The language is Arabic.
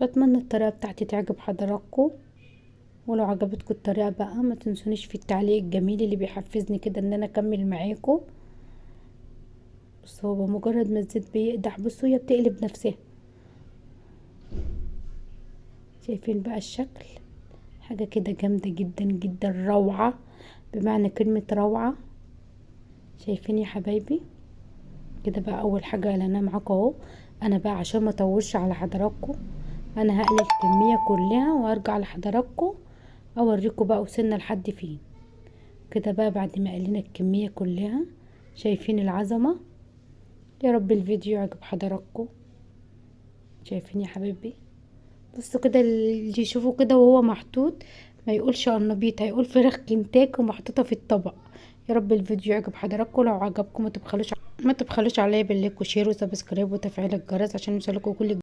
بتمنى الطريقة بتاعتي تعجب حضراتكم، ولو عجبتكم الطريقة بقى ما تنسونيش في التعليق الجميل اللي بيحفزني كده ان انا اكمل معاكم. بس هو بمجرد ما الزيت بيقدح بصوا هي بتقلب نفسها. شايفين بقى الشكل؟ حاجة كده جامدة جدا جدا، روعة بمعنى كلمة روعة. شايفين يا حبايبي؟ كده بقى اول حاجة انا معاكم اهو. انا بقى عشان ما اطولش على حضراتكم انا هقلي الكمية كلها وارجع لحضراتكم اوريكم بقى وصلنا لحد فين. كده بقى بعد ما قلينا الكمية كلها، شايفين العظمة؟ يا رب الفيديو يعجب حضراتكم. شايفين يا حبايبي؟ بصوا كده اللي يشوفه كده وهو محطوط ما يقولش قرنبيط، هيقول فراخ كنتاك ومحطوطة في الطبق. يا رب الفيديو يعجب حضراتكم. لو عجبكم ما تبخلوش عليا باللايك وشير وسبسكرايب وتفعيل الجرس عشان يوصلكوا كل